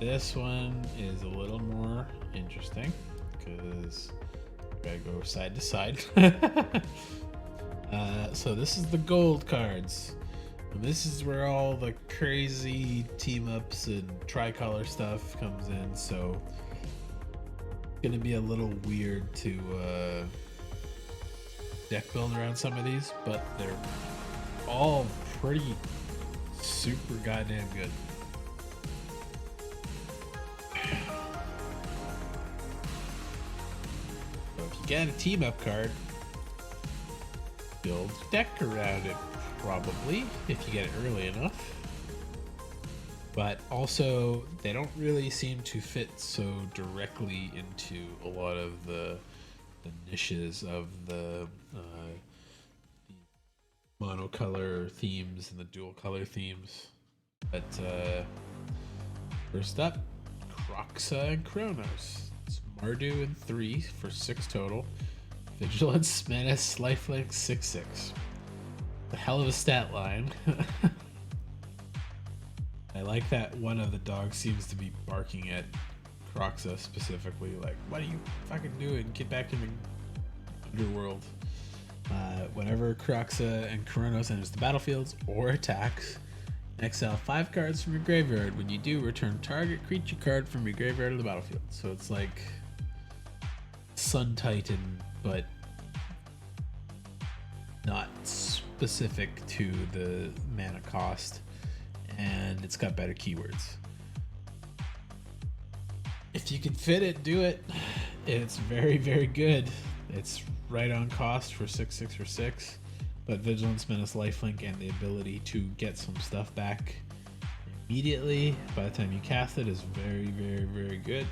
This one is a little more interesting because I go side to side. So this is the gold cards. And this is where all the crazy team ups and tricolor stuff comes in. So it's gonna be a little weird to deck build around some of these, but they're all pretty super goddamn good. So if you get a team up card, build a deck around it, probably, if you get it early enough. But also, they don't really seem to fit so directly into a lot of the niches of the monocolor themes and the dual color themes. But first up, Croxa and Kronos. It's Mardu and 3 for 6 total. Vigilance, Menace, Lifelink, 6/6. A hell of a stat line. I like that one of the dogs seems to be barking at Croxa specifically, like, what are you fucking doing? Get back in the underworld. Whenever Croxa and Kronos enters the battlefields or attacks, exile 5 cards from your graveyard. When you do, return target creature card from your graveyard to the battlefield. So it's like Sun Titan, but not specific to the mana cost, and it's got better keywords. If you can fit it, do it. It's very, very good. It's right on cost for 6/6 for 6, but Vigilance, Menace, Lifelink, and the ability to get some stuff back immediately by the time you cast it is very, very, very good.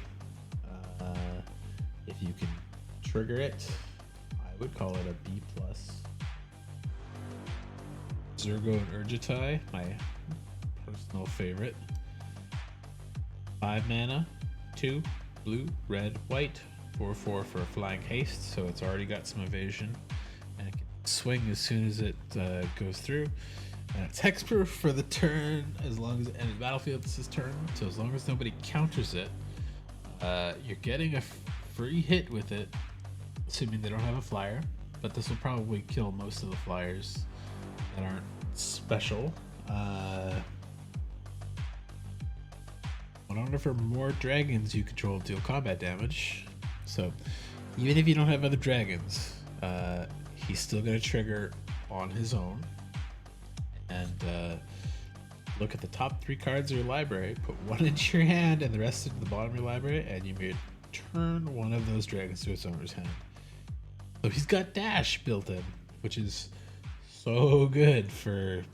If you can trigger it, I would call it a B+. Zergo and Urgitai, my personal favorite. 5 mana, 2 blue, red, white, 4/4 for a flying haste, so it's already got some evasion, and it can swing as soon as it goes through. And it's hexproof for the turn as long as it enters the battlefield. This is turn, so as long as nobody counters it, you're getting a free hit with it, assuming they don't have a flyer. But this will probably kill most of the flyers that aren't special. Went on for more dragons you control deal combat damage. So even if you don't have other dragons, he's still going to trigger on his own. And look at the top 3 cards of your library, put 1 into your hand and the rest into the bottom of your library, and you may turn one of those dragons to its owner's hand. So he's got dash built in, which is so good for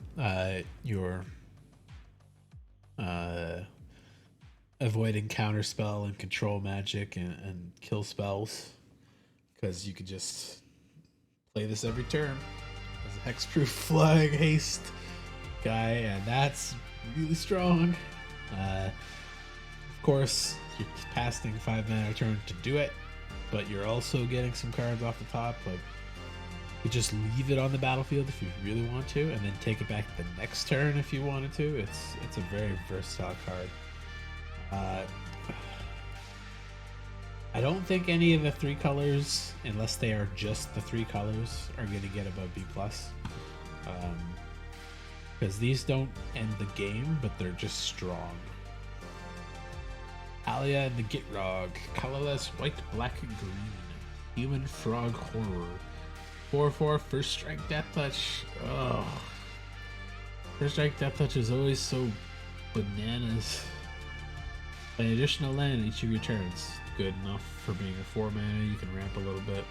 your avoiding counterspell and control magic and kill spells, because you could just play this every turn as a hexproof flying haste guy, and that's really strong. Of course, you're casting 5 mana a turn to do it, but you're also getting some cards off the top. Like, you just leave it on the battlefield if you really want to, and then take it back the next turn if you wanted to. It's a very versatile card. I don't think any of the 3 colors, unless they are just the 3 colors, are going to get above B+. Because these don't end the game, but they're just strong. Alia and the Gitrog, colorless, white, black, and green. Human Frog Horror. 4/4, first strike, death touch. Oh. First strike, death touch is always so bananas. An additional land in each of your turns. Good enough for being a 4 mana, you can ramp a little bit.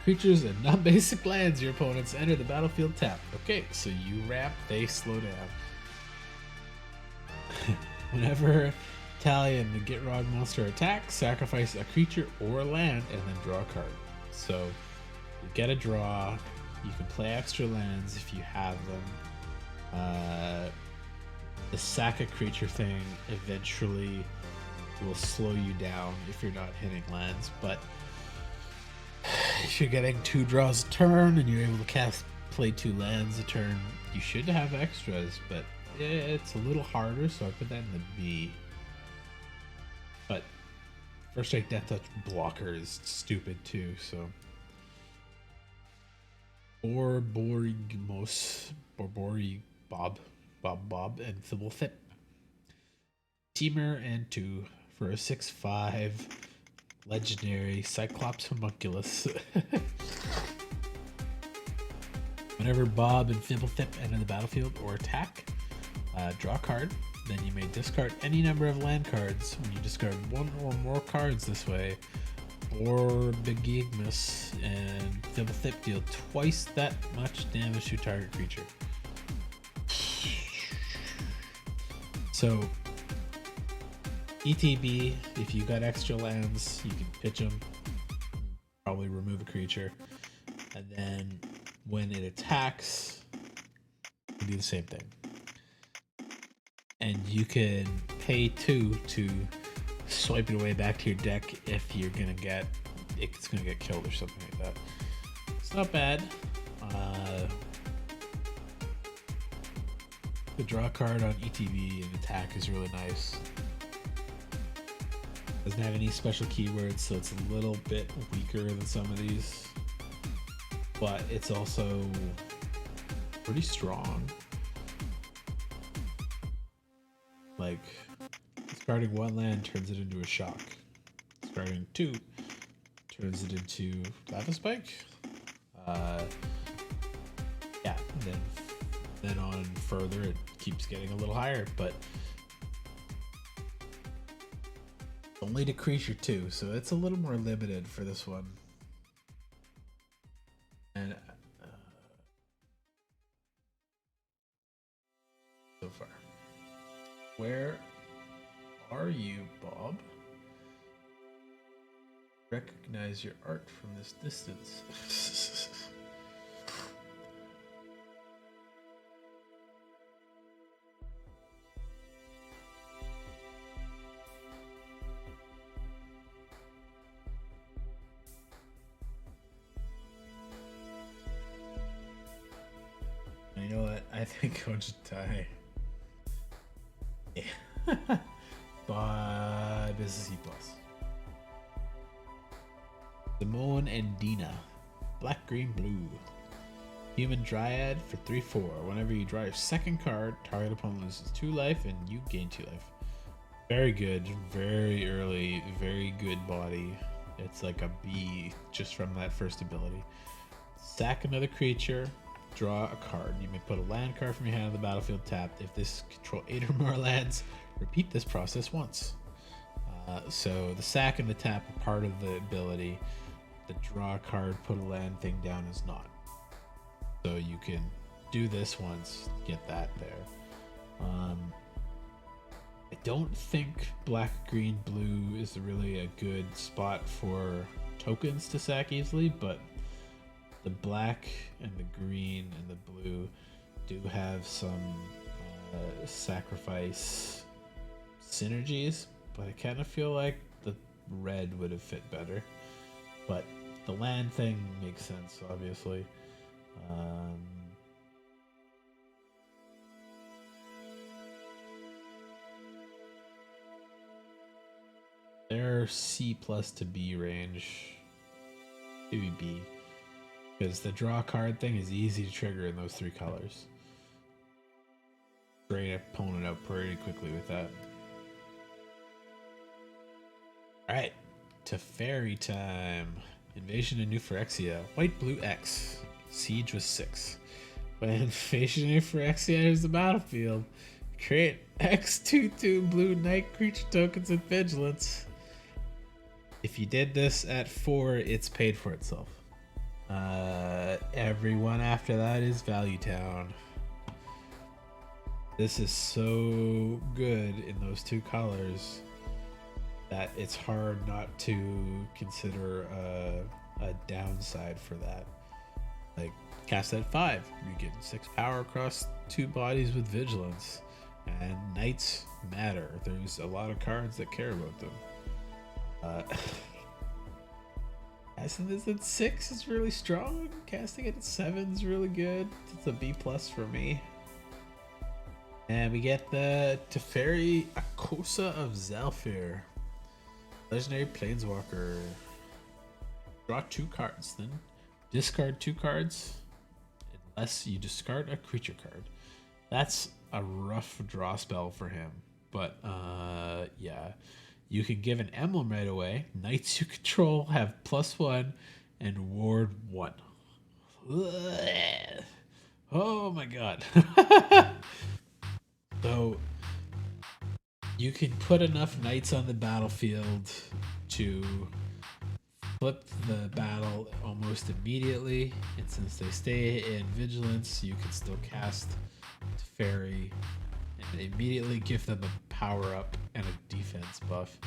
Creatures and non-basic lands your opponents enter the battlefield tapped. Okay, so you ramp, they slow down. Whenever Talia and the Gitrog monster attack, sacrifice a creature or a land and then draw a card. So you get a draw, you can play extra lands if you have them. The sack a creature thing eventually will slow you down if you're not hitting lands, but if you're getting 2 draws a turn and you're able to play 2 lands a turn, you should have extras, but it's a little harder, so I put that in the B. But First Strike Death Touch blocker is stupid too, so. Borborigmos, Borbori Bob, and Thibblethip. Teamer and 2 for a 6/5 legendary Cyclops Homunculus. Whenever Bob and Thibblethip enter the battlefield or attack, draw a card. Then you may discard any number of land cards. When you discard one or more cards this way, Borbigigmus and Thibblethip deal twice that much damage to target creature. So, ETB, if you got extra lands, you can pitch them, probably remove a creature, and then when it attacks, you do the same thing. And you can pay 2 to swipe it away back to your deck if you're gonna get it's gonna get killed or something like that. It's not bad. The draw card on ETB and attack is really nice. Doesn't have any special keywords, so it's a little bit weaker than some of these, but it's also pretty strong. Like, discarding 1 land turns it into a shock. Discarding 2 turns it into Lava Spike. Yeah, then on further it keeps getting a little higher, but only to creature 2, so it's a little more limited for this one. And so far. Where are you, Bob? Recognize your art from this distance. You know what? I think I'll just die. Yeah. But this is C+. Simone and Dina. Black, green, blue. Human Dryad for 3/4. Whenever you draw your second card, target opponent loses 2 life and you gain 2 life. Very good. Very early. Very good body. It's like a B just from that first ability. Sack another creature. Draw a card. You may put a land card from your hand on the battlefield tapped. If this control 8 or more lands, repeat this process once. So the sack and the tap are part of the ability. The draw a card, put a land thing down is not. So you can do this once, get that there. I don't think black, green, blue is really a good spot for tokens to sack easily, but the black and the green and the blue do have some sacrifice synergies, but I kind of feel like the red would have fit better. But the land thing makes sense, obviously. They're C+ to B range. Maybe B. Because the draw card thing is easy to trigger in those 3 colors. Drain opponent out pretty quickly with that. Alright, to fairy time. Invasion of New Phyrexia. White, blue, X. Siege was 6. When Invasion of New Phyrexia enters the battlefield, create X 2/2 blue knight creature tokens with vigilance. If you did this at 4, it's paid for itself. Everyone after that is Value Town. This is so good in those 2 colors that it's hard not to consider a downside for that. Like, cast at 5, you get 6 power across 2 bodies with vigilance, and knights matter. There's a lot of cards that care about them. Casting this at 6 is really strong. Casting it at 7 is really good. It's a B+ for me. And we get the Teferi Akosa of Zalfir. Legendary Planeswalker. Draw 2 cards, then discard 2 cards unless you discard a creature card. That's a rough draw spell for him, but yeah. You can give an emblem right away. Knights you control have +1 and ward 1. Ugh. Oh my god. So you can put enough knights on the battlefield to flip the battle almost immediately, and since they stay in vigilance, you can still cast Fairy and immediately give them a power up and a defense buff.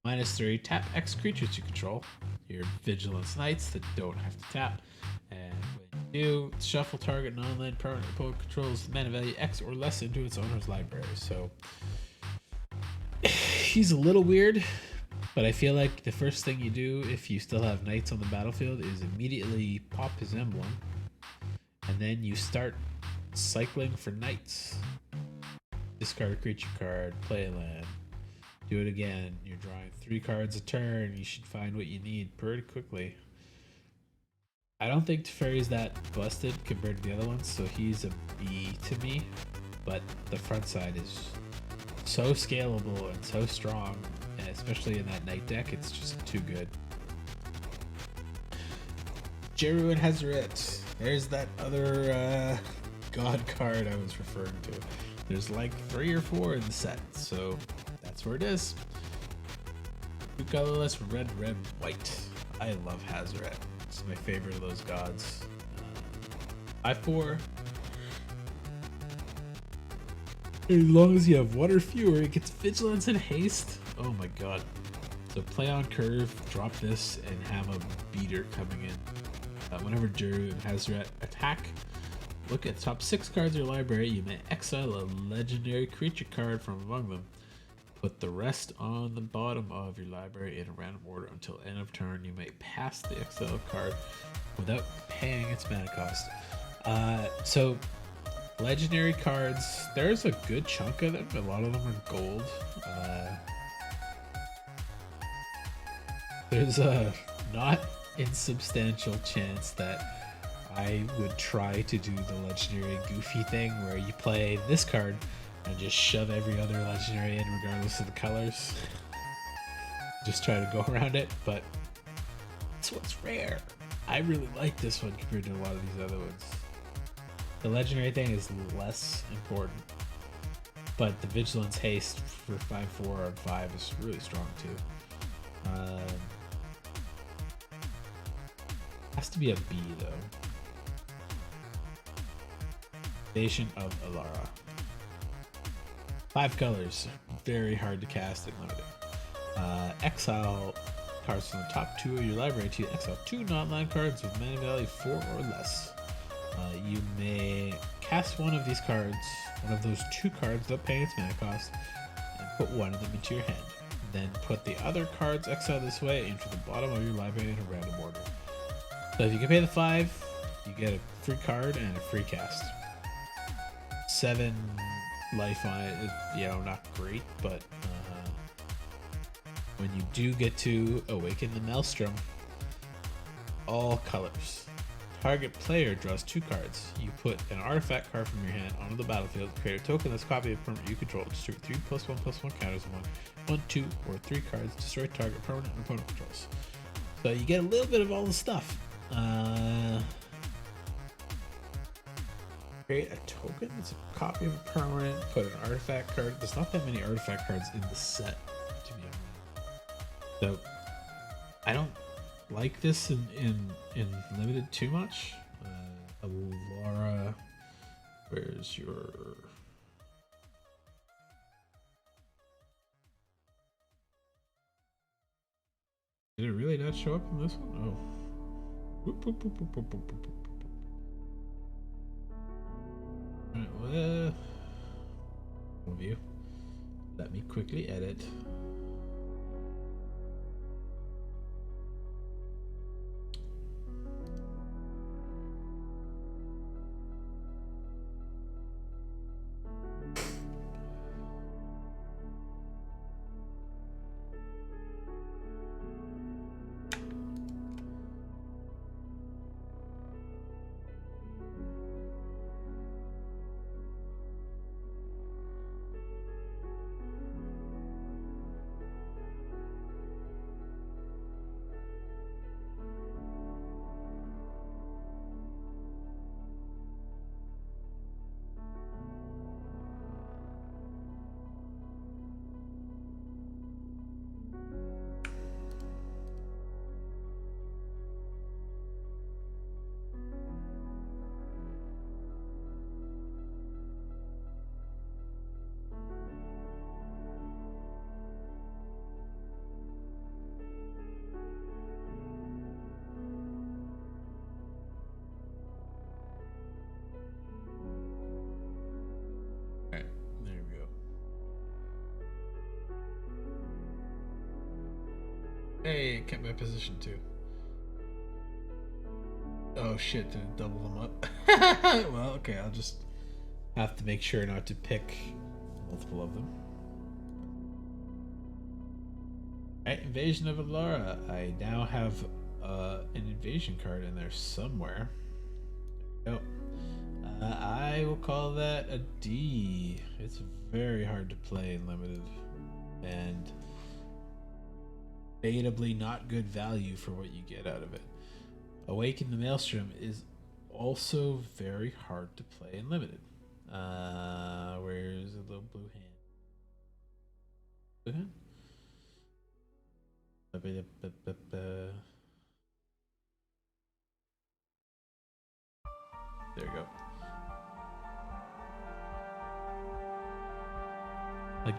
-3, tap X creatures you control. Your vigilance knights that don't have to tap. And when you do, shuffle target non-land permanent opponent controls mana value X or less into its owner's library. So he's a little weird, but I feel like the first thing you do if you still have knights on the battlefield is immediately pop his emblem, and then you start cycling for knights. Discard a creature card, play a land, do it again. You're drawing 3 cards a turn. You should find what you need pretty quickly. I don't think Teferi's that busted compared to the other ones, so he's a B to me. But the front side is so scalable and so strong, and especially in that knight deck, it's just too good. Jeru and Hazaret. There's that other god card I was referring to. There's like 3 or 4 in the set, so that's where it is. 2 colorless, red, white. I love Hazaret. It's my favorite of those gods. 5/4. As long as you have 1 or fewer, it gets vigilance and haste. Oh my god. So play on curve, drop this, and have a beater coming in. Whenever Jeru and Hazaret attack, look at the top 6 cards of your library. You may exile a legendary creature card from among them. Put the rest on the bottom of your library in a random order until end of turn. You may pass the exile card without paying its mana cost. So legendary cards, there's a good chunk of them. A lot of them are gold. There's a not insubstantial chance that I would try to do the legendary goofy thing where you play this card and just shove every other legendary in regardless of the colors. Just try to go around it, but that's what's rare. I really like this one compared to a lot of these other ones. The legendary thing is less important, but the vigilance haste for 5/4 on 5 is really strong too. Has to be a B though. Nation of Alara. 5 colors, very hard to cast and limited. Exile cards from the top 2 of your library to exile 2 non-land cards with mana value 4 or less. You may cast one of these cards, one of those 2 cards without paying its mana cost, and put one of them into your hand. Then put the other cards exiled this way into the bottom of your library in a random order. So if you can pay the 5, you get a free card and a free cast. 7 life on it is, not great, but when you do get to awaken the Maelstrom, all colors. Target player draws 2 cards. You put an artifact card from your hand onto the battlefield, create a tokenless copy of permanent you control, distribute 3 +1/+1 counters on 1, 2, or 3 cards, destroy target permanent and opponent controls. So you get a little bit of all the stuff. Create a token, it's a copy of a permanent, put an artifact card. There's not that many artifact cards in the set, to be honest. So I don't like this in limited too much. Alara, where's your... Did it really not show up in this one? Oh. Whoop, whoop, whoop, whoop, whoop, whoop, whoop. Alright, well, review. Let me quickly edit. Hey, it kept my position too. Oh shit, did it double them up? Well, okay, I'll just have to make sure not to pick multiple of them. Alright, Invasion of Alara. I now have an invasion card in there somewhere. There we go. I will call that a D. It's very hard to play in limited, and debatably not good value for what you get out of it. Awaken the Maelstrom is also very hard to play in limited. Where's the little blue hand? Blue hand? There you go. Like,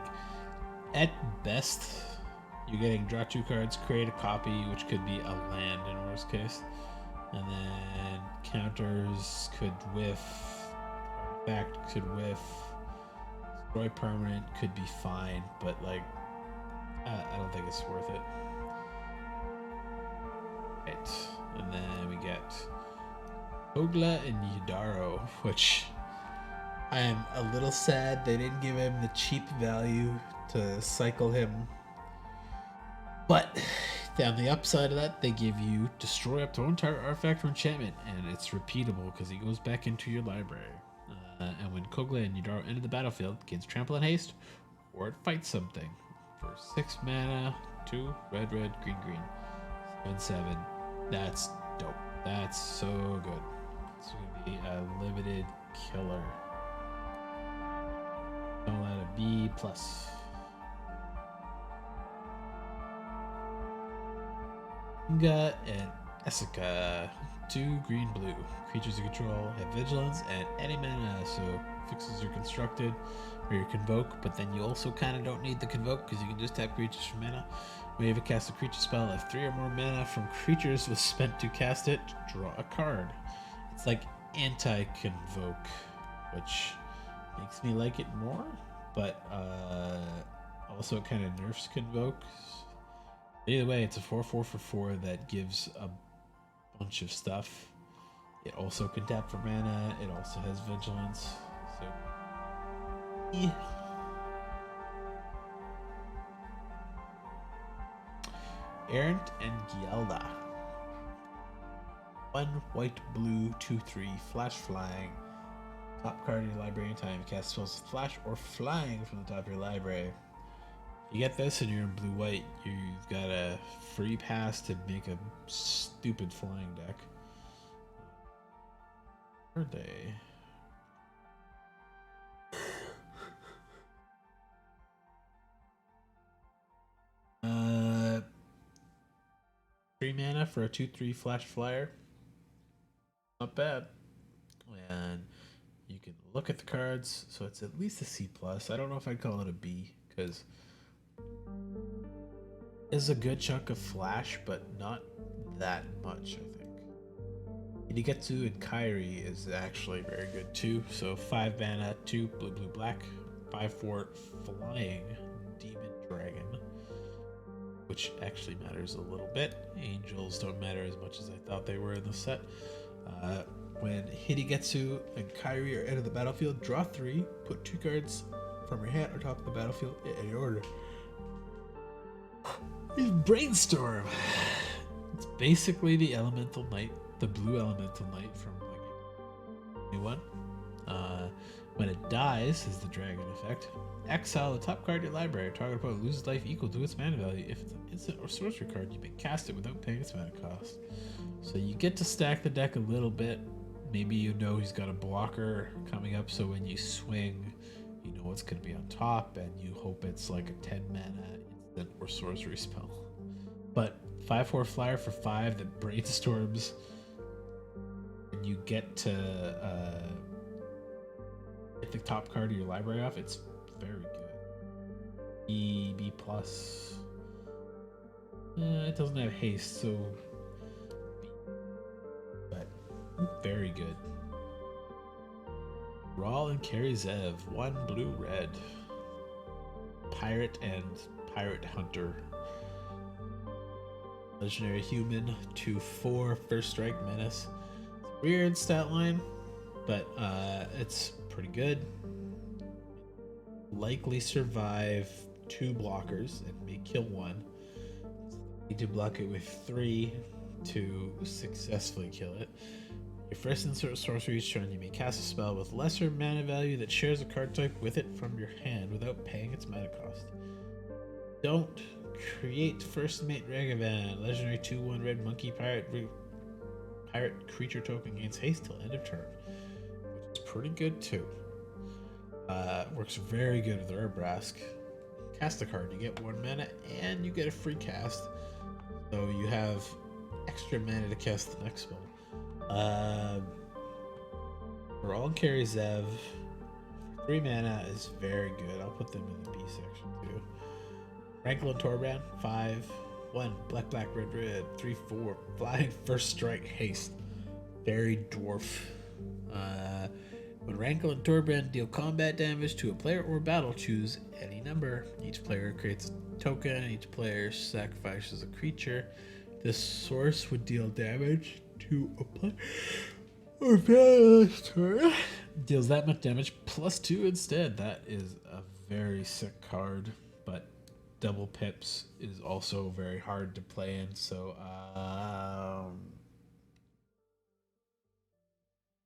at best, you're getting draw 2 cards, create a copy, which could be a land in worst case, and then counters could whiff, artifact could whiff, destroy permanent could be fine, but like, I don't think it's worth it. Right, and then we get Ogla and Yidaro, which I am a little sad they didn't give him the cheap value to cycle him. But on the upside of that, they give you destroy up to one entire artifact or enchantment, and it's repeatable because he goes back into your library. And when Kogla and Yidaro enter the battlefield, gains trample and haste, or it fights something. For 6 mana, 2 red, red, green, green, 7/7. That's dope. That's so good. It's gonna be a limited killer. Call that a B plus. Inga and Essica, 2 green blue. Creatures you control have vigilance and any mana, so fixes are constructed or you convoke, but then you also kind of don't need the convoke because you can just tap creatures for mana. When you ever cast a creature spell, if 3 or more mana from creatures was spent to cast it, draw a card. It's like anti-convoke, which makes me like it more, but also it kind of nerfs convoke. Either way, it's a 4/4 for 4 that gives a bunch of stuff. It also can tap for mana. It also has vigilance. So, yeah. Errant and Gielda. 1 white, blue, 2/3, flash flying. Top card in your library anytime. Cast spells with flash or flying from the top of your library. You get this and you're in blue white, you've got a free pass to make a stupid flying deck. Where are they? Uh, 3 mana for a 2/3 flash flyer. Not bad. And you can look at the cards, so it's at least a C plus. I don't know if I'd call it a B because is a good chunk of flash, but not that much, I think. Hidegetsu and Kairi is actually very good too. So 5 mana, 2 blue, blue, black, 5/4 flying demon dragon, which actually matters a little bit. Angels don't matter as much as I thought they were in the set. When Hidegetsu and Kairi are enter the battlefield, draw 3, put 2 cards from your hand on top of the battlefield in any order. Brainstorm. It's basically the elemental knight, the blue elemental knight from like new one. When it dies, is the dragon effect. Exile the top card of your library. Target opponent loses life equal to its mana value. If it's an instant or sorcery card, you may cast it without paying its mana cost. So you get to stack the deck a little bit. Maybe you know he's got a blocker coming up, so when you swing, you know what's going to be on top, and you hope it's like a 10 mana instant or sorcery spell. But 5/4 flyer for 5 that brainstorms, and you get to get the top card of your library off. It's very good. B plus. It doesn't have haste, so B. But very good. Rawl and Carry Zev, 1 blue red. Pirate and Pirate Hunter. Legendary human, 2/4, first strike menace. It's a weird stat line, but it's pretty good. Likely survive 2 blockers and may kill 1. You need to block it with 3 to successfully kill it. Your first insert sorcery each turn, you may cast a spell with lesser mana value that shares a card type with it from your hand without paying its mana cost. Don't create first mate Ragavan, legendary 2/1 red monkey pirate creature token gains haste till end of turn, which is pretty good too. Works very good with Urbrask. Cast a card, you get 1 mana and you get a free cast, so you have extra mana to cast the next spell. For all carry Zev, 3 mana is very good. I'll put them in the B section too. Rankle and Torbrand, 5/1 black black red red 3/4 flying first strike haste. Very dwarf. When Rankle and Torbrand deal combat damage to a player or battle, choose any number. Each player creates a token. Each player sacrifices a creature. This source would deal damage to a player or battle's turn. Deals that much damage +2 instead. That is a very sick card, but double pips is also very hard to play in. So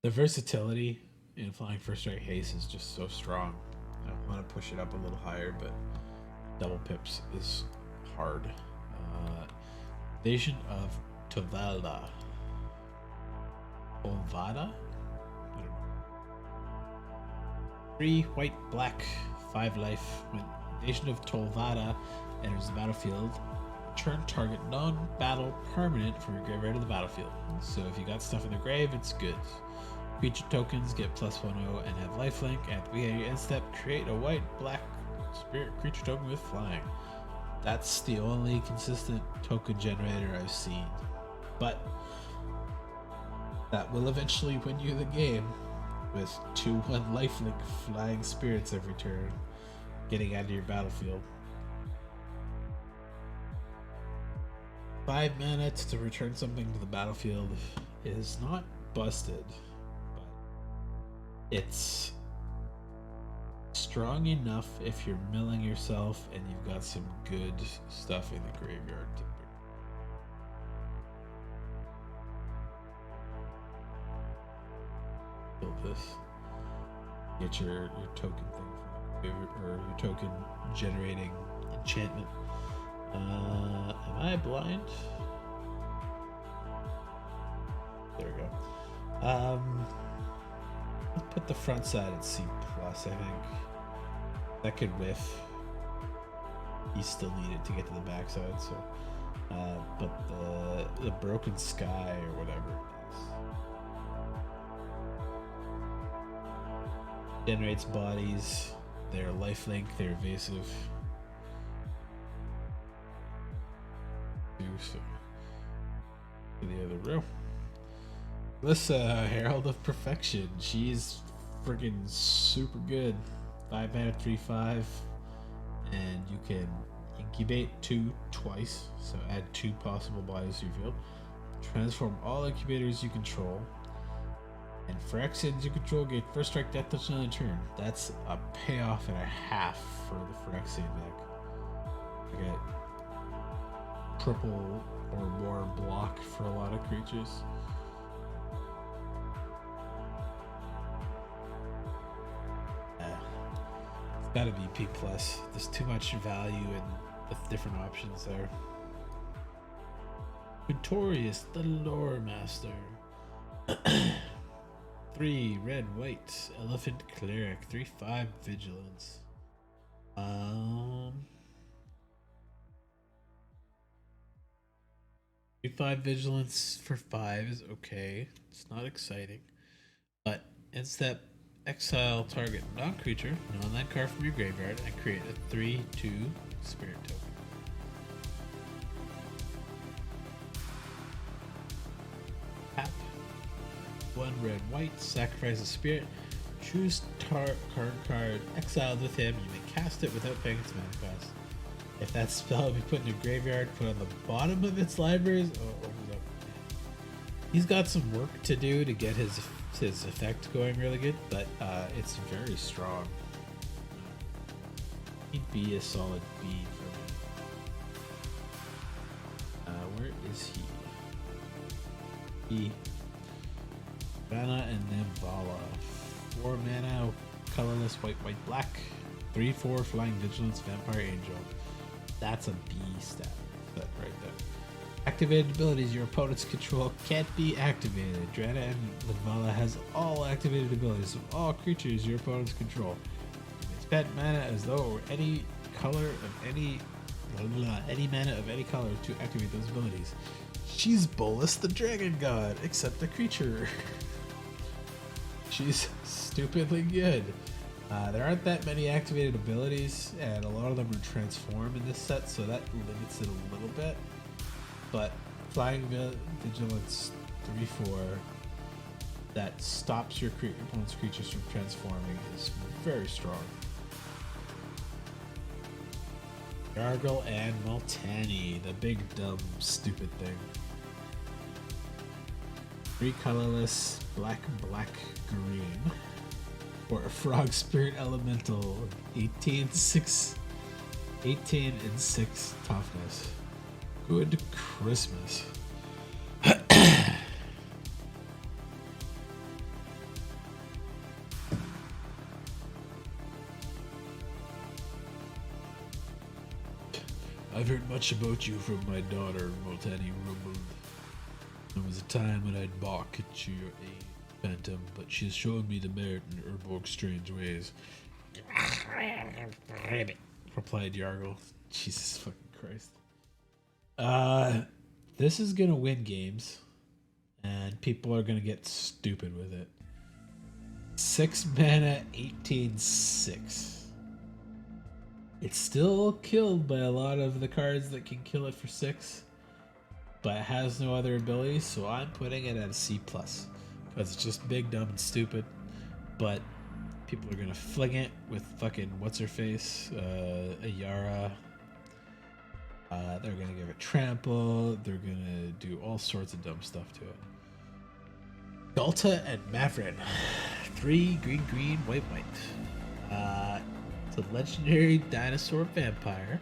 the versatility in flying first strike haste is just so strong. I want to push it up a little higher, but double pips is hard. Nation of Tovalda. Ovada? I don't know. 3 white black 5 life. When Nation of Tolvada enters the battlefield, return target non-battle permanent from your graveyard to the battlefield. So if you got stuff in the grave, it's good. Creature tokens get +1/0 and have lifelink. At the beginning of your end step, create a white-black spirit creature token with flying. That's the only consistent token generator I've seen. But that will eventually win you the game with 2/1 lifelink flying spirits every turn, getting out of your battlefield. 5 mana to return something to the battlefield is not busted. It's strong enough if you're milling yourself and you've got some good stuff in the graveyard to pick. Build this. Get your token thing from the graveyard, or your token generating enchantment. Am I blind? There we go. Let's put the front side at C+, I think. That could whiff. You still need it to get to the back side, so... but the Broken Sky, or whatever it is... generates bodies. They're lifelink, they're evasive. So, to the other row. Alyssa, Herald of Perfection. She's freaking super good. 5 mana, 3/5, and you can incubate 2 twice. So add 2 possible bodies to your field. Transform all incubators you control. And for Phyrexians you control, get first strike death touch on a turn. That's a payoff and a half for the Phyrexian deck. You get triple or more block for a lot of creatures. It's gotta be P+. There's too much value in the different options there. Victorious, the Lore Master. 3 red, white, elephant cleric, 3/5 vigilance. 3/5 vigilance for 5 is okay. It's not exciting. But instead, exile target non-creature, non-land card from your graveyard, and create a 3/2 spirit token. Tap. 1 red, white, sacrifice a spirit, choose card exiled with him, you may cast it without paying its mana cost. If that spell be put in a graveyard, put on the bottom of its libraries. Oh, he's got some work to do to get his effect going really good, but it's very strong. He'd be a solid B for me. Where is he? Mana and then Vala. 4 mana, colorless, white, black. 3/4 flying vigilance, vampire angel. That's a B stat right there. Activated abilities your opponent's control can't be activated. Drana and Vala has all activated abilities of all creatures your opponents control. Spend mana as though or any color of any mana of any color to activate those abilities. She's Bolus the Dragon God, except the creature. She's stupidly good. There aren't that many activated abilities, and a lot of them are transform in this set, so that limits it a little bit. But Flying Vigilance 3/4 that stops your opponent's creatures from transforming is very strong. Gargle and Multani, the big dumb stupid thing. 3 colorless, black, green. For a Frog Spirit Elemental, 18 and 6 toughness. Good Christmas. I've heard much about you from my daughter, Multani rumbled. There was a time when I'd balk at your aid, Phantom, but she has shown me the merit in Urborg's strange ways. Replied Yargle. Jesus fucking Christ. This is gonna win games, and people are gonna get stupid with it. 6 mana, 18/6. It's still killed by a lot of the cards that can kill it for 6, but it has no other abilities, so I'm putting it at a C+. Because it's just big, dumb, and stupid. But people are gonna fling it with fucking what's-her-face, Ayara. They're gonna give it trample. They're gonna do all sorts of dumb stuff to it. Galta and Mavrin. 3 green, white. It's a legendary dinosaur vampire.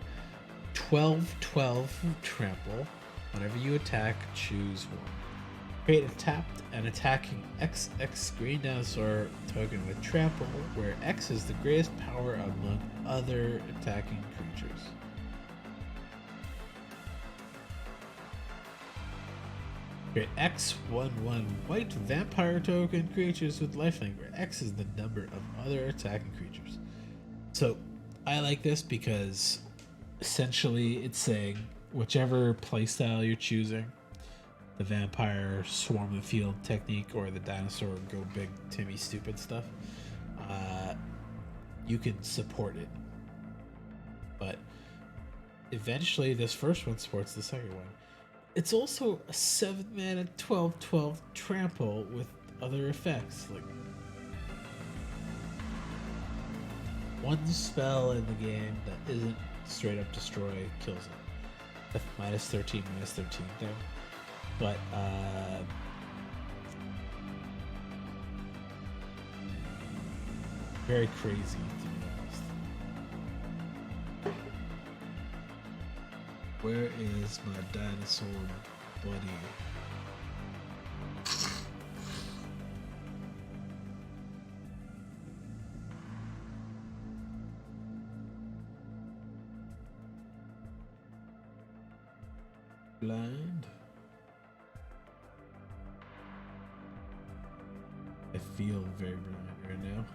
12/12 trample. Whenever you attack, choose one. Create a tapped and attacking XX green dinosaur token with trample, where X is the greatest power among other attacking creatures. Create X 1/1 white vampire token creatures with lifelink, where X is the number of other attacking creatures. So I like this because essentially it's saying whichever playstyle you're choosing, the vampire swarm the field technique or the dinosaur go big Timmy stupid stuff, you can support it. But eventually this first one supports the second one. It's also a 7 mana 12/12 trample with other effects. Like, one spell in the game that isn't straight up destroy kills it. The -13 thing. But very crazy, to be honest. Where is my dinosaur buddy? Blind. I feel very blind right now.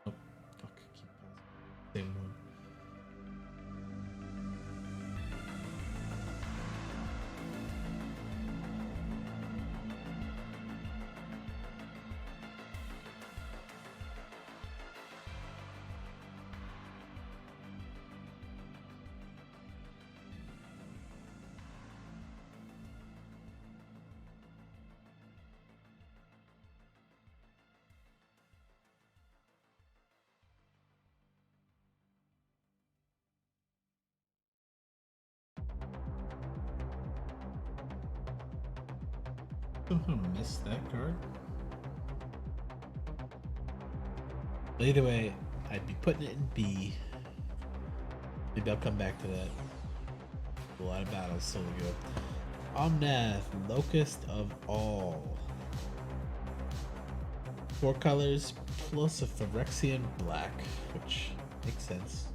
Oh, fuck, keep passing. Same one. Somehow missed that card. But either way, I'd be putting it in B. Maybe I'll come back to that. A lot of battles still to go. Omnath, Locust of All. 4 colors plus a Phyrexian black, which makes sense.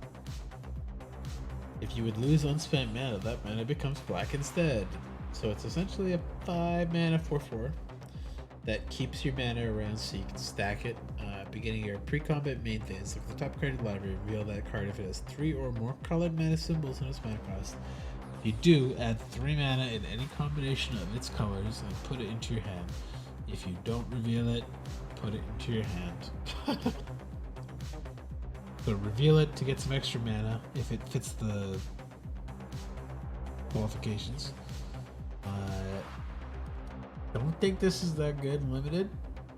If you would lose unspent mana, that mana becomes black instead. So it's essentially a 5 mana 4/4 that keeps your mana around so you can stack it. Beginning your pre-combat main phase, look at the top card of the library, reveal that card if it has 3 or more colored mana symbols in its mana cost. If you do, add 3 mana in any combination of its colors and put it into your hand. If you don't reveal it, put it into your hand. So reveal it to get some extra mana if it fits the qualifications. Don't think this is that good in limited,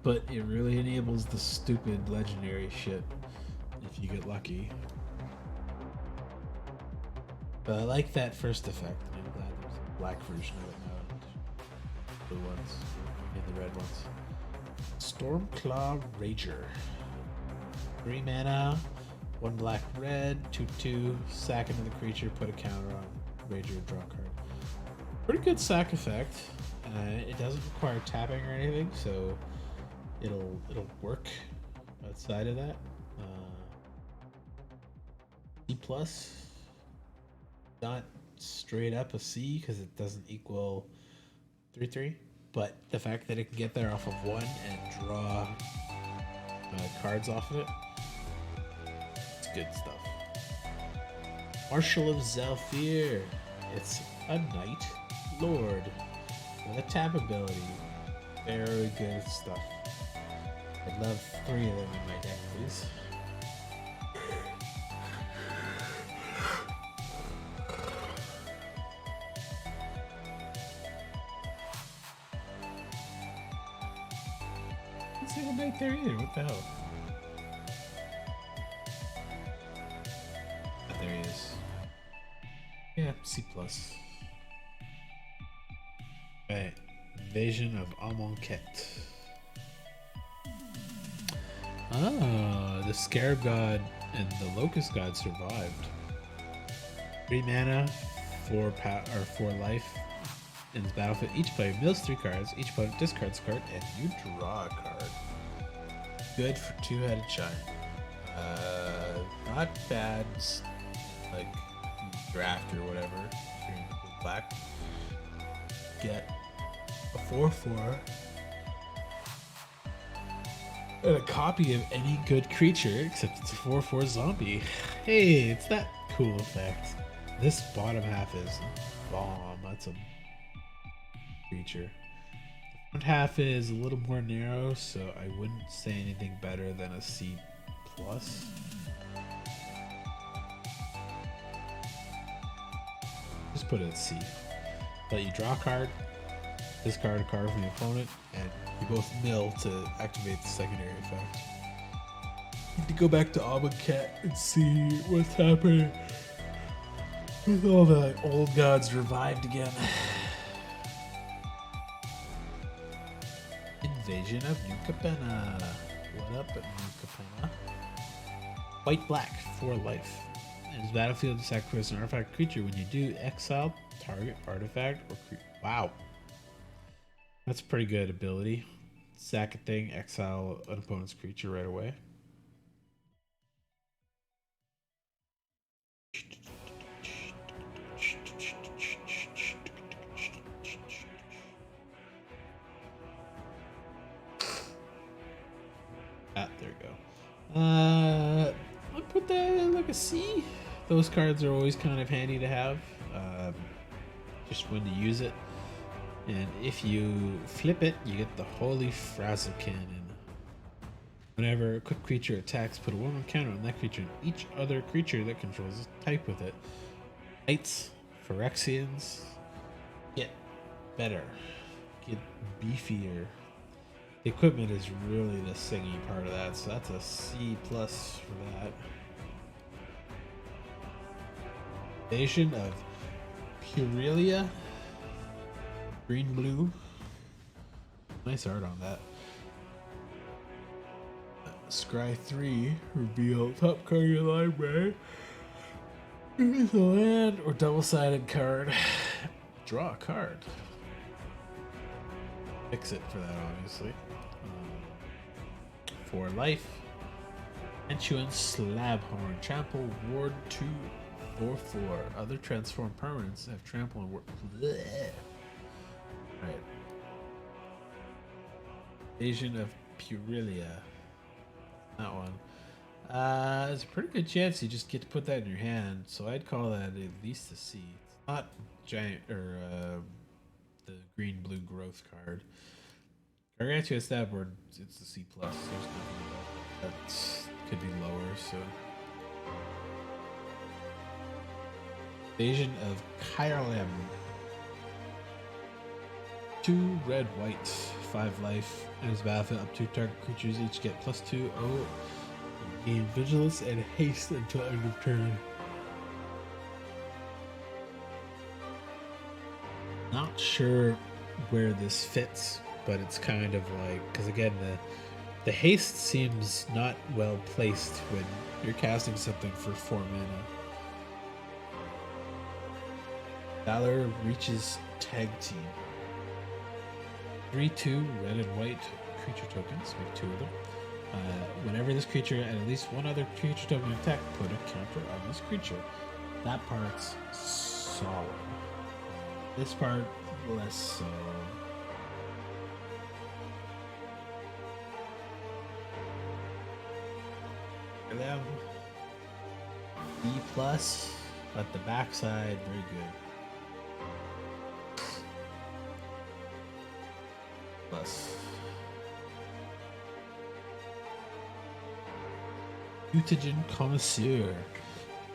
but it really enables the stupid legendary shit if you get lucky. But I like that first effect, and I'm glad there's a black version of it now, and blue ones and the red ones. Stormclaw Rager. 3 mana, 1 black red, 2/2, sack into the creature, put a counter on Rager, draw a card. Pretty good sack effect. It doesn't require tapping or anything, so it'll work outside of that. C plus, not straight up a C because it doesn't equal 3/3, but the fact that it can get there off of 1 and draw cards off of it, it's good stuff. Marshal of Zhalfir. It's a Knight Lord with a tap ability. Very good stuff. I'd love 3 of them in my deck, please. Not a single Knight there either. What the hell? Oh, there he is. Yeah, C plus. Right. Invasion of Amonkhet. Ah, the Scarab God and the Locust God survived. 3 mana, 4 life in this battlefield. Each player mills 3 cards, each opponent discards a card, and you draw a card. Good for 2-headed giant. Not bad, like draft or whatever. Green, black. Get a 4/4 and a copy of any good creature, except it's a 4/4 zombie. Hey, it's that cool effect. This bottom half is bomb. That's a creature. The front half is a little more narrow, so I wouldn't say anything better than a C plus. Just put it at C. Let you draw a card, discard a card from the opponent, and you both mill to activate the secondary effect. Need to go back to Amonkhet and see what's happening with all the old gods revived again. Invasion of New Capenna. What up, New Capenna? White black, 4 life. In this battlefield, sacrifice an artifact creature. When you do, exile target artifact or creature. Wow. That's a pretty good ability. Sack a thing, exile an opponent's creature right away. Ah, there we go. I'll put that in like a C. Those cards are always kind of handy to have. Just when to use it. And if you flip it, you get the Holy Frazzle Cannon. Whenever a quick creature attacks, put a 1/1 counter on that creature and each other creature that controls a type with it. Knights, Phyrexians, get better, get beefier. The equipment is really the singy part of that, so that's a C plus for that. Invasion of Purelia. Green blue. Nice art on that. Scry 3, reveal top card of your library. It's a land or double-sided card. Draw a card. Fix it for that, obviously. For life. Enchuan Slabhorn. Trample Ward 2 or 4. Other transform permanents have trample and ward. Right. Invasion of Purilia. That one. There's a pretty good chance you just get to put that in your hand, so I'd call that at least a C. It's not giant or the green-blue growth card. Gargantua Stabboard, it's a C plus. There's nothing about that. That could be lower. So, Invasion of Kyrlem. 2 red, white, 5 life, and his battlefield up 2 target creatures each get +2. Oh, gain vigilance and haste until end of turn. Not sure where this fits, but it's kind of like, because again, the haste seems not well placed when you're casting something for 4 mana. Valor reaches tag team. 3/2 red and white creature tokens. We have 2 of them. Whenever this creature and at least one other creature token attack, put a counter on this creature. That part's solid. This part, less so. Them B plus, but the backside very good. Plus. Mutagen Connoisseur.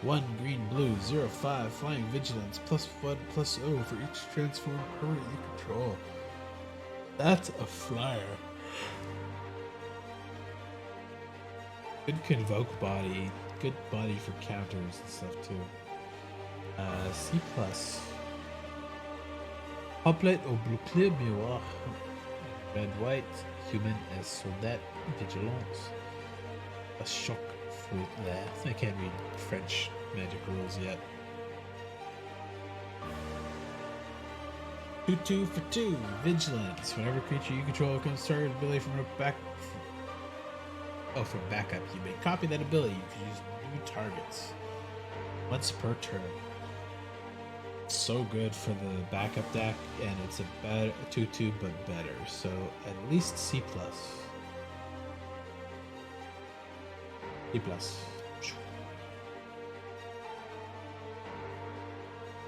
1 green blue 0/5 flying vigilance +1/+0 for each transform permanent you control. That's a flyer. Good convoke body. Good body for counters and stuff too. C plus. Hoplite au bouclier miroir. Red white. Human as soldat vigilance. A shock for that. I can't read French magic rules yet. 2/2 for 2. Vigilance. Whenever creature you control comes target ability from a back. From backup, you may copy that ability. You can use new targets once per turn. So good for the backup deck, and it's a better 2/2, but better. So at least C plus. C plus.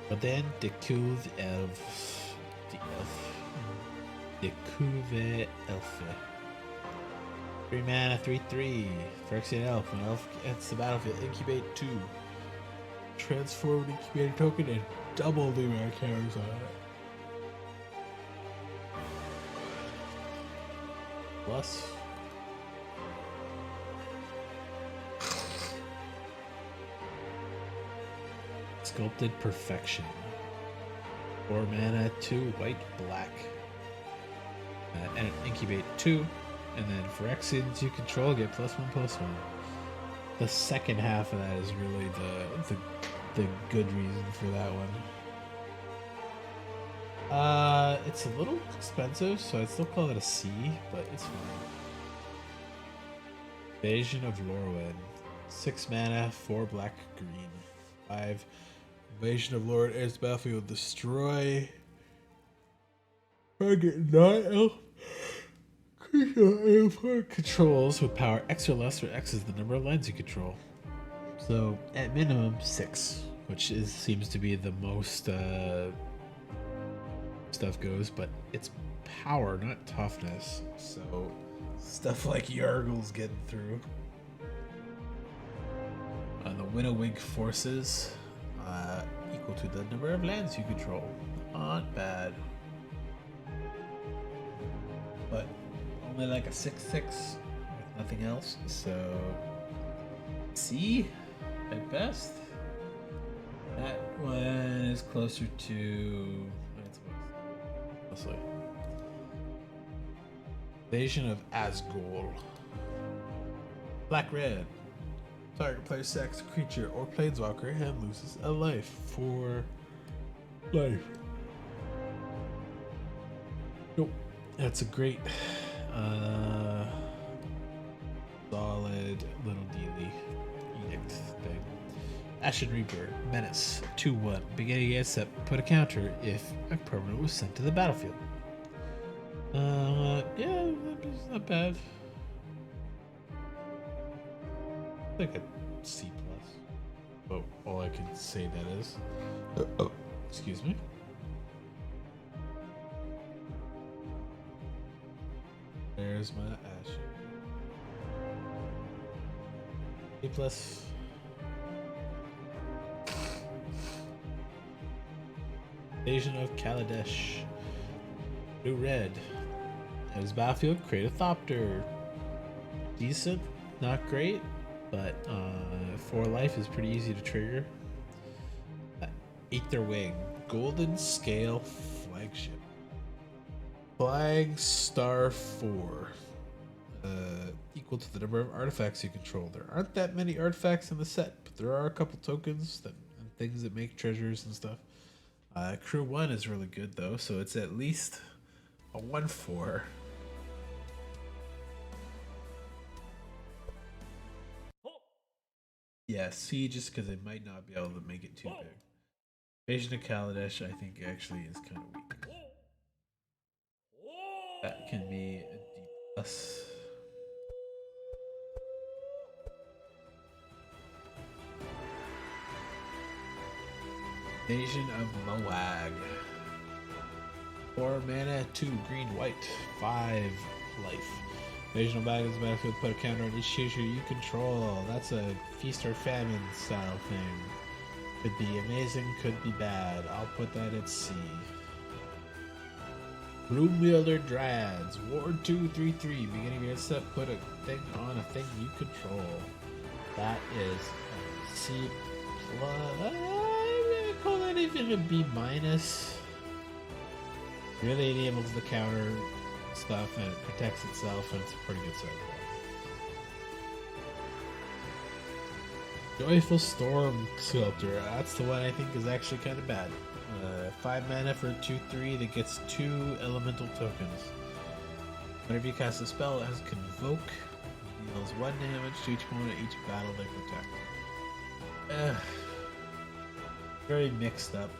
But then Découvre Elf. The elf. Découvre Elf. 3 mana, 3/3. Phyrexian Elf. When Elf enters the battlefield, incubate 2. Transform an incubator token and double the amount of counters on it. Plus. Sculpted Perfection. 4 mana, 2 white, black. And incubate 2. And then Phyrexians you control get +1/+1. The second half of that is really the good reason for that one. It's a little expensive, so I'd still call it a C, but it's fine. Invasion of Lorwyn. 6 mana, 4 black, green. 5. Invasion of Lord enters the battlefield. Destroy target non-elf creature controls with power X or less, where X is the number of lands you control. So at minimum 6, which seems to be the most stuff goes, but it's power, not toughness. So stuff like Yargle's getting through. The Winnowing forces equal to the number of lands you control. Not bad. But only like a 6/6 with nothing else. So C at best. That one is closer to. Mostly. Invasion of Asgol. Black red. Target player sacks a creature or planeswalker and loses a life for life. Nope. That's a great solid little dealy edict thing. Ashen Reaper, Menace, 2/1. Beginning against step, put a counter if a permanent was sent to the battlefield. Yeah, that's not bad. Like a C+. But all I can say that is. Oh, excuse me. There's my Ashen. A+. Invasion of Kaladesh. Blue red. As battlefield, create a Thopter. Decent, not great, but 4 life is pretty easy to trigger. Aether Wing. Golden Scale Flagship. Flag star 4. Equal to the number of artifacts you control. There aren't that many artifacts in the set, but there are a couple tokens and things that make treasures and stuff. Crew 1 is really good though, so it's at least a 1/4. Yeah, C, just because it might not be able to make it too big. Invasion of Kaladesh, I think, actually is kind of weak. That can be a D+. Invasion of Moag. 4 mana, 2 green, white, 5 life. Invasion of Moag is a battlefield, put a counter on each creature you control. That's a feast or famine style thing. Could be amazing, could be bad. I'll put that at C. Broomwielder Dryads. Ward 2, 3/3. Beginning of your step, put a thing on a thing you control. That is a C+. I call that even a B-. Really enables the counter stuff and it protects itself, and it's a pretty good set. Joyful Storm Sculptor. That's the one I think is actually kind of bad. 5 mana for 2/3 that gets 2 elemental tokens. Whenever you cast a spell, it has Convoke. It deals 1 damage to each opponent each battle they protect. Very mixed up.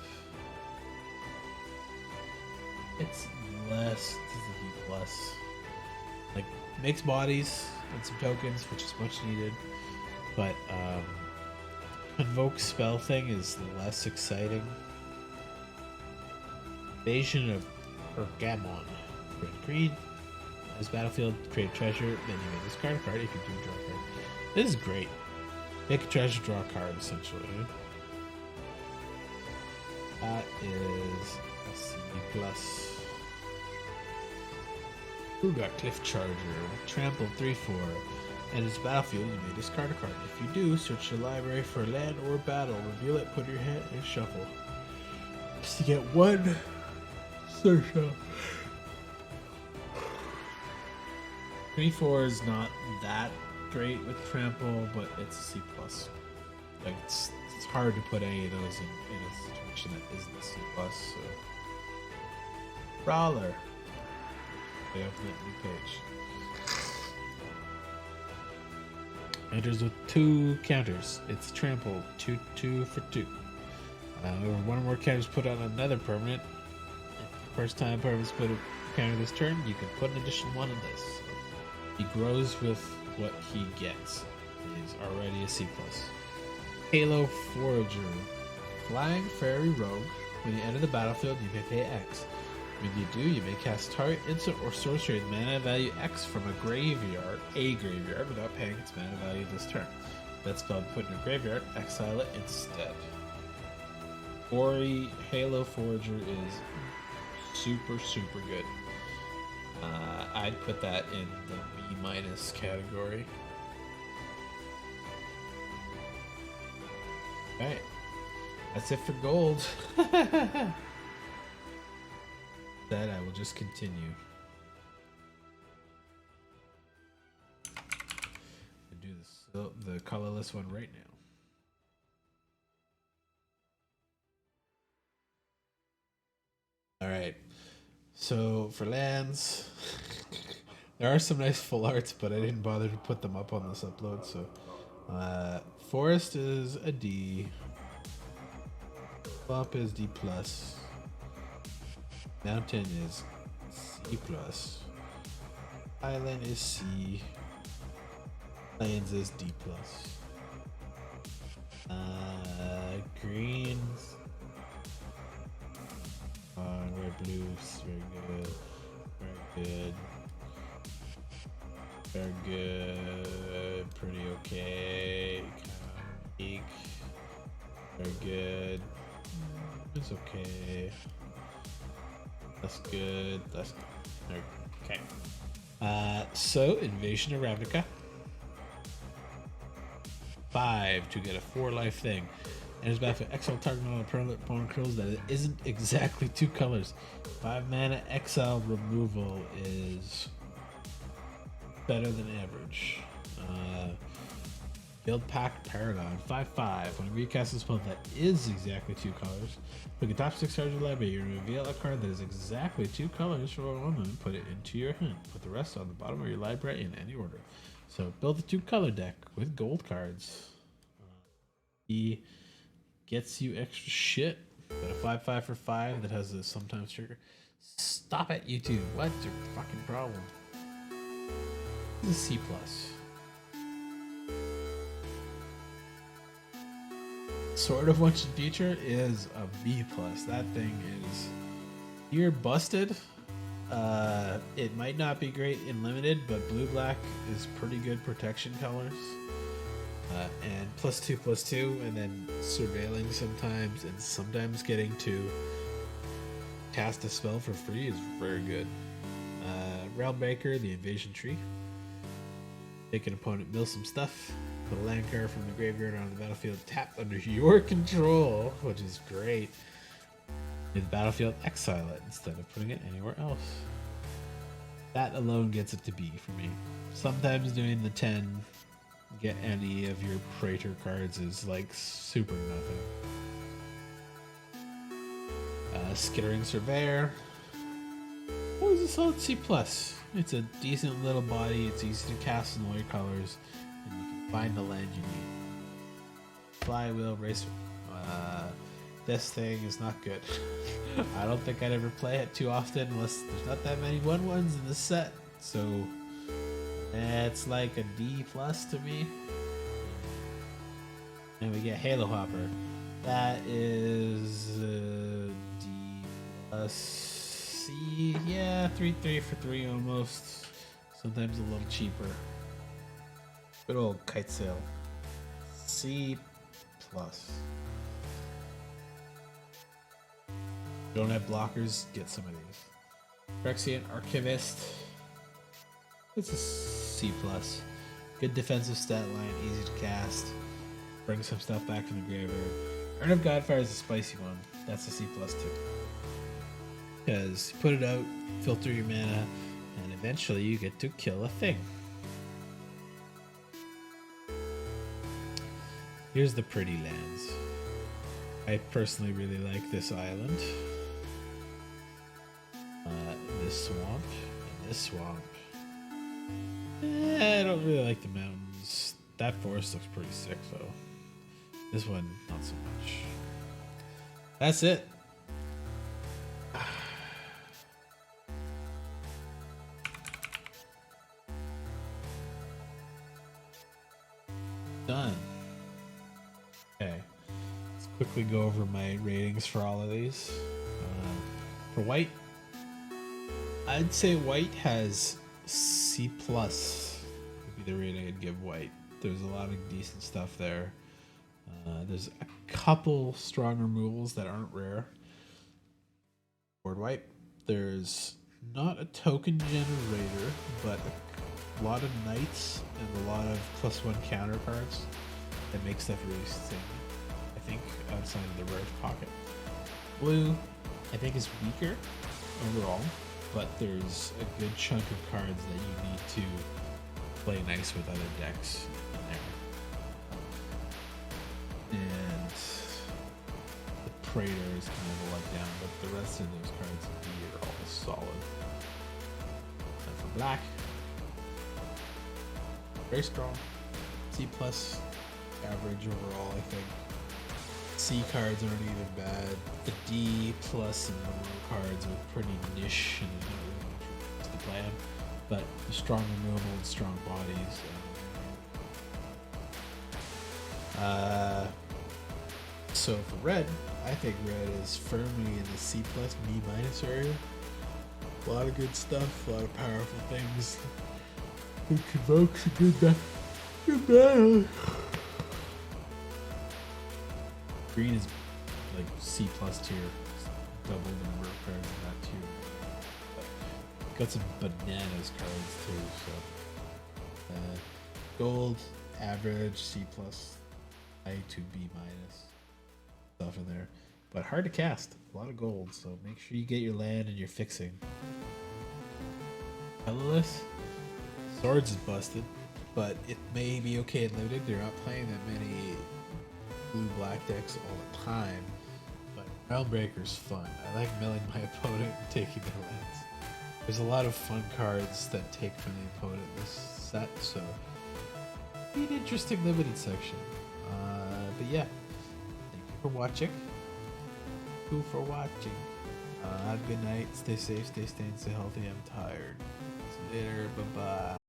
It's less D+. Like, makes bodies and some tokens, which is much needed. But Convoke spell thing is less exciting. Invasion of Urgamon. Red green. As battlefield, create a treasure, then you may discard a card if you do draw a card. This is great. Make a treasure, draw a card, essentially. That is a C+. Urgot Cliff Charger. Trample 3/4. And as battlefield, you may discard a card. If you do, search your library for land or battle. Reveal it, put your hand, and shuffle. Just to get 1 search up. 3/4 is not that great with trample, but it's a C+. Like, it's hard to put any of those in a situation that isn't a C+. So. Brawler. They open that new page. Enters with 2 counters. It's trample, 2/2 for 2. Or 1 or more counters put on another permanent. First time permanents put a counter this turn, you can put an additional 1 in this. He grows with what he gets. He's already a C+. Halo Forager. Flying Fairy Rogue. When you enter the battlefield, you may pay X. When you do, you may cast target instant or sorcery with mana value X from a graveyard, without paying its mana value this turn. That spell put in a graveyard, exile it instead. Ori Halo Forager is super, super good. I'd put that in the B- category. Alright. That's it for gold. That I will just continue. the colorless one right now. All right. So for lands, there are some nice full arts, but I didn't bother to put them up on this upload. So forest is a D. Swamp is D plus. Mountain is C plus. Island is C. Plains is D plus. Greens. Red, blues, very good. Very good. Very good. Pretty okay. Kind of weak. Very good. It's okay. That's good. That's good. Okay. So Invasion of Ravnica. 5 to get a 4 life thing. And it's bad for exile target on a permanent opponent controls that it isn't exactly 2 colors. 5 mana exile removal is better than average. Build Pack Paragon 5/5. When you recast a spell that is exactly 2 colors, pick a top 6 cards of your library. You reveal a card that is exactly 2 colors for a woman and put it into your hand. Put the rest on the bottom of your library in any order. So build a 2 color deck with gold cards. He gets you extra shit. Got a 5/5 for 5 that has a sometimes trigger. Stop it, YouTube. What's your fucking problem? This is C plus. Sword of Once and Future is a B plus. That thing is, you're busted. It might not be great in limited, but blue black is pretty good protection colors. And +2/+2, and then surveilling sometimes, and sometimes getting to cast a spell for free is very good. Realmbreaker, the Invasion Tree. Make an opponent mill some stuff. Put a land card from the graveyard on the battlefield tapped under your control, which is great. In the battlefield, exile it instead of putting it anywhere else. That alone gets it to B for me. Sometimes doing the 10, get any of your Praetor cards is like super nothing. Skittering Surveyor. Always a solid C plus. It's a decent little body. It's easy to cast in all your colors, and you can find the land you need. Flywheel Racer. This thing is not good. I don't think I'd ever play it too often unless there's not that many 1/1s in the set. So it's like a D plus to me. And we get Halo Hopper. That is D plus C. Yeah, 3/3 for 3 almost. Sometimes a little cheaper. Good old Kite Sail. C plus. Don't have blockers, get some of these. Phyrexian Archivist. It's a C plus. Good defensive stat line, easy to cast. Bring some stuff back from the graveyard. Urn of Godfire is a spicy one. That's a C plus too. Because you put it out, filter your mana, and eventually you get to kill a thing. Here's the pretty lands. I personally really like this island. This swamp, and this swamp. I don't really like the mountains. That forest looks pretty sick though. This one, not so much. That's it. Done. Okay. Let's quickly go over my ratings for all of these. For white, I'd say white has C plus would be the rating I'd give white. There's a lot of decent stuff there. There's a couple strong removals that aren't rare. Board white, there's not a token generator, but a lot of knights and a lot of +1 counter cards that make stuff really sing. I think outside of the rare pocket. Blue, I think is weaker overall, but there's a good chunk of cards that you need to play nice with other decks in there. Crater is kind of a letdown, but the rest of those cards in B are all solid. And for black, very strong. C plus, average overall, I think. C cards aren't even bad. The D plus and normal cards are pretty niche and not really much to the plan. But strong removal and strong bodies. So for red, I think red is firmly in the C plus, B minus area. A lot of good stuff, a lot of powerful things. It convokes a good battle. Green is like C plus tier, double the number of cards in that tier. But got some bananas cards too. So gold, average, C plus, A to B minus stuff in there, but hard to cast. A lot of gold, so make sure you get your land and your fixing. Colorless, Swords is busted, but it may be okay in limited. They're not playing that many blue-black decks all the time, but Realmbreaker's fun. I like milling my opponent and taking their lands. There's a lot of fun cards that take from the opponent in this set, so be an interesting limited section. But yeah, thank you for watching. Have a good night. Stay safe, stay sane, stay healthy. I'm tired. See you later. Bye-bye.